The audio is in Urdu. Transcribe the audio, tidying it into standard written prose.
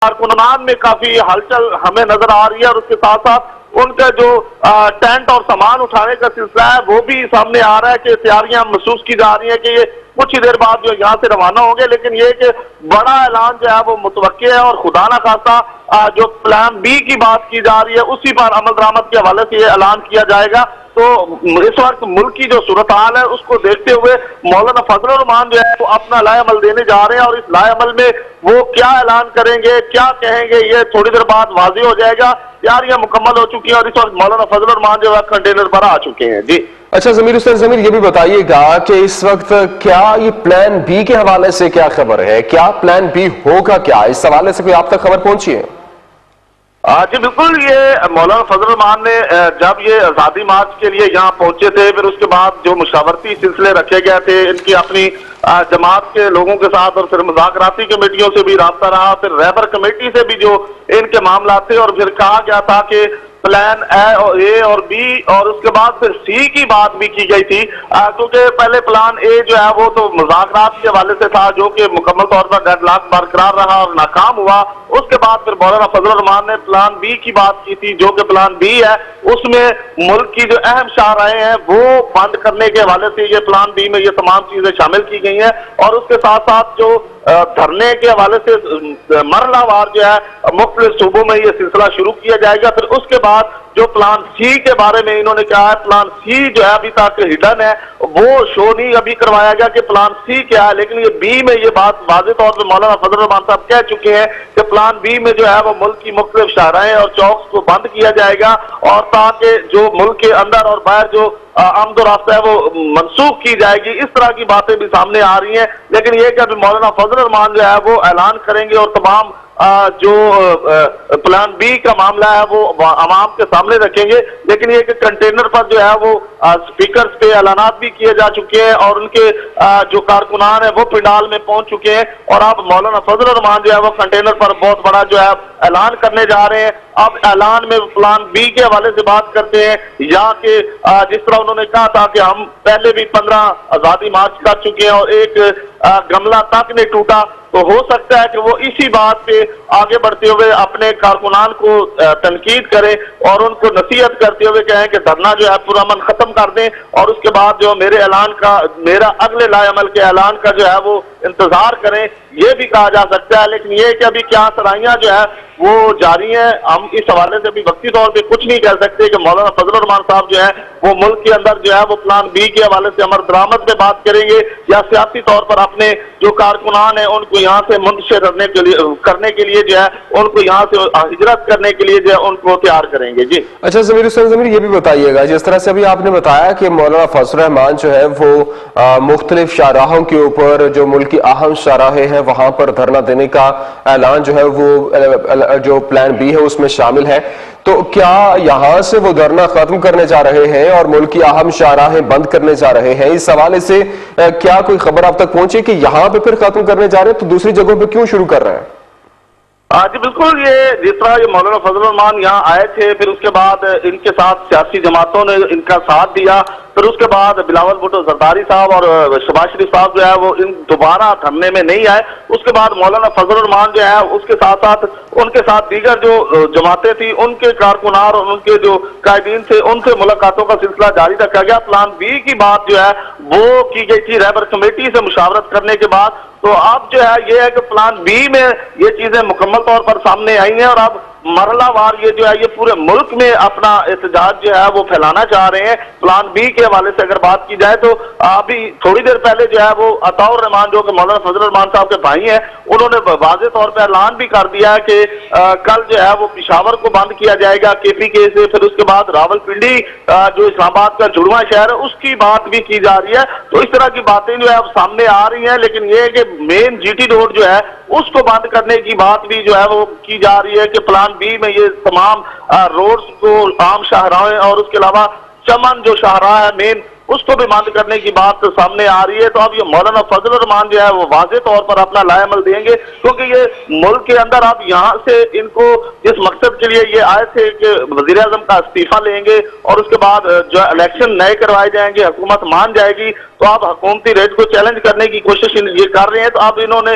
کارکنان میں کافی ہلچل ہمیں نظر آ رہی ہے، اور اس کے ساتھ ساتھ ان کا جو ٹینٹ اور سامان اٹھانے کا سلسلہ ہے وہ بھی سامنے آ رہا ہے کہ تیاریاں محسوس کی جا رہی ہیں کہ یہ کچھ ہی دیر بعد جو یہاں سے روانہ ہوں گے، لیکن یہ کہ بڑا اعلان جو ہے وہ متوقع ہے، اور خدا نہ خواستہ جو پلان بی کی بات کی جا رہی ہے اسی پر عمل درآمد کے حوالے سے یہ اعلان کیا جائے گا۔ تو اس وقت ملک کی جو صورتحال ہے اس کو دیکھتے ہوئے مولانا فضل الرحمان جو ہے وہ اپنا لائے عمل دینے جا رہے ہیں، اور اس لائے عمل میں وہ کیا اعلان کریں گے، کیا کہیں گے، یہ تھوڑی دیر بعد واضح ہو جائے گا۔ تیاریاں مکمل ہو چکی ہیں اور اس وقت مولانا فضل الرحمان جو ہے کنٹینر پر آ چکے ہیں۔ جی اچھا ضمیر یہ بھی بتائیے گا کہ اس وقت کیا یہ پلان بی کے حوالے سے کیا خبر ہے، کیا پلان بی ہوگا، کیا اس حوالے سے کوئی آپ تک خبر پہنچی ہے؟ جی بالکل، یہ مولانا فضل الرحمان نے جب یہ آزادی مارچ کے لیے یہاں پہنچے تھے، پھر اس کے بعد جو مشاورتی سلسلے رکھے گئے تھے ان کی اپنی جماعت کے لوگوں کے ساتھ، اور پھر مذاکراتی کمیٹیوں سے بھی رابطہ رہا، پھر رہبر کمیٹی سے بھی جو ان کے معاملات تھے، اور پھر کہا گیا تھا کہ پلان اے اور بی اور اس کے بعد پھر سی کی بات بھی کی گئی تھی، کیونکہ پہلے پلان اے جو ہے وہ تو مذاکرات کے حوالے سے تھا جو کہ مکمل طور پر ڈیڈ لاک برقرار رہا اور ناکام ہوا۔ اس کے بعد پھر مولانا فضل الرحمان نے پلان بی کی بات کی تھی جو کہ پلان بی ہے، اس میں ملک کی جو اہم شاہراہیں ہیں وہ بند کرنے کے حوالے سے یہ پلان بی میں یہ تمام چیزیں شامل کی گئی ہیں، اور اس کے ساتھ ساتھ جو دھرنے کے حوالے سے مرحلہ وار جو ہے مختلف صوبوں میں یہ سلسلہ شروع کیا جائے گا۔ پھر اس کے بعد جو پلان سی کے بارے میں انہوں نے کہا ہے، پلان سی جو ہے ابھی تک ہڈن ہے، وہ شو نہیں ابھی کروایا گیا کہ پلان سی کیا ہے، لیکن یہ بی میں یہ بات واضح طور پہ مولانا فضل الرحمان صاحب کہہ چکے ہیں کہ پلان بی میں جو ہے وہ ملک کی مختلف شاہراہیں اور چوکس کو بند کیا جائے گا، اور تاکہ جو ملک کے اندر اور باہر جو آمد و رفت ہے وہ منسوخ کی جائے گی۔ اس طرح کی باتیں بھی سامنے آ رہی ہیں، لیکن یہ کہ ابھی مولانا فضل الرحمان جو ہے وہ اعلان کریں گے اور تمام جو پلان بی کا معاملہ ہے وہ عوام کے سامنے رکھیں گے، لیکن یہ کہ کنٹینر پر جو ہے وہ سپیکرز پہ اعلانات بھی کیے جا چکے ہیں، اور ان کے جو کارکنان ہیں وہ پنڈال میں پہنچ چکے ہیں، اور اب مولانا فضل الرحمان جو ہے وہ کنٹینر پر بہت بڑا جو ہے اعلان کرنے جا رہے ہیں۔ اب اعلان میں پلان بی کے حوالے سے بات کرتے ہیں، یا کہ جس طرح انہوں نے کہا تھا کہ ہم پہلے بھی 15 آزادی مارچ کر چکے ہیں اور ایک گملہ تک نہیں ٹوٹا، تو ہو سکتا ہے کہ وہ اسی بات پہ آگے بڑھتے ہوئے اپنے کارکنان کو تنقید کریں اور ان کو نصیحت کرتے ہوئے کہیں کہ دھرنا جو ہے پرامن ختم کر دیں، اور اس کے بعد جو میرا اگلے لائے عمل کے اعلان کا جو ہے وہ انتظار کریں، یہ بھی کہا جا سکتا ہے۔ لیکن یہ کہ ابھی کیا سرائیاں جو ہے وہ جاری ہیں، ہم اس حوالے سے بھی وقتی طور پہ کچھ نہیں کہہ سکتے کہ مولانا فضل الرحمان صاحب جو ہے وہ ملک کے اندر جو ہے وہ پلان بی کے حوالے سے امر درآمد پہ بات کریں گے، یا سیاسی طور پر اپنے جو کارکنان ہیں ان کو یہاں سے منتشر کرنے کے لیے جو ہے ان کو یہاں سے ہجرت کرنے کے لیے جو ہے ان کو تیار کریں گے۔ جی اچھا ضمیر یہ بھی بتائیے گا، جس طرح سے ابھی آپ نے بتایا کہ مولانا فضل الرحمان جو ہے وہ مختلف شاہراہوں کے اوپر جو ملک کی اہم شاہراہیں ہیں وہاں پر دھرنا دینے کا اعلان جو ہے وہ جو پلان بی ہے اس میں شامل ہے، تو کیا یہاں سے وہ دھرنا ختم کرنے جا رہے ہیں اور ملک کی اہم شاہراہیں بند کرنے جا رہے ہیں؟ اس حوالے سے کیا کوئی خبر آپ تک پہنچی کہ یہاں پہ پھر ختم کرنے جا رہے ہیں تو دوسری جگہوں پہ کیوں شروع کر رہے ہیں؟ جی بالکل، یہ جس طرح یہ مولانا فضل الرحمان یہاں آئے تھے، پھر اس کے بعد ان کے ساتھ سیاسی جماعتوں نے ان کا ساتھ دیا، پھر اس کے بعد بلاول بھٹو زرداری صاحب اور شہباز شریف صاحب جو ہے وہ ان دوبارہ دھرنے میں نہیں آئے۔ اس کے بعد مولانا فضل الرحمان جو ہے اس کے ساتھ ساتھ ان کے ساتھ دیگر جو جماعتیں تھیں ان کے کارکنان اور ان کے جو قائدین تھے ان سے ملاقاتوں کا سلسلہ جاری رکھا گیا۔ پلان بی کی بات جو ہے وہ کی گئی تھی رہبر کمیٹی سے مشاورت کرنے کے بعد، تو اب جو ہے یہ ہے کہ پلان بی میں یہ چیزیں مکمل طور پر سامنے آئی ہیں، اور اب مرحلہ وار یہ جو ہے یہ پورے ملک میں اپنا احتجاج جو ہے وہ پھیلانا چاہ رہے ہیں۔ پلان بی کے حوالے سے اگر بات کی جائے تو ابھی تھوڑی دیر پہلے جو ہے وہ عطاء الرحمان جو کہ مولانا فضل الرحمان صاحب کے بھائی ہیں، انہوں نے واضح طور پہ اعلان بھی کر دیا ہے کہ کل جو ہے وہ پشاور کو بند کیا جائے گا KPK سے، پھر اس کے بعد راول پنڈی جو اسلام آباد کا جڑواں شہر ہے اس کی بات بھی کی جا رہی ہے۔ تو اس طرح کی باتیں جو ہے اب سامنے آ رہی ہیں، لیکن یہ ہے کہ مین GT روڈ جو ہے اس کو بند کرنے کی بات بھی جو ہے وہ کی جا رہی ہے کہ پلان بی میں یہ تمام روڈز کو عام شاہراہیں اور اس کے علاوہ چمن جو شاہراہ ہے مین اس کو بھی بند کرنے کی بات سامنے آ رہی ہے۔ تو اب یہ مولانا فضل الرحمان جو ہے وہ واضح طور پر اپنا لائے عمل دیں گے، کیونکہ یہ ملک کے اندر اب یہاں سے ان کو جس مقصد کے لیے یہ آئے تھے کہ وزیر اعظم کا استعفیٰ لیں گے اور اس کے بعد جو الیکشن نئے کروائے جائیں گے، حکومت مان جائے گی، تو اب حکومتی ریٹ کو چیلنج کرنے کی کوشش یہ کر رہے ہیں۔ تو اب انہوں نے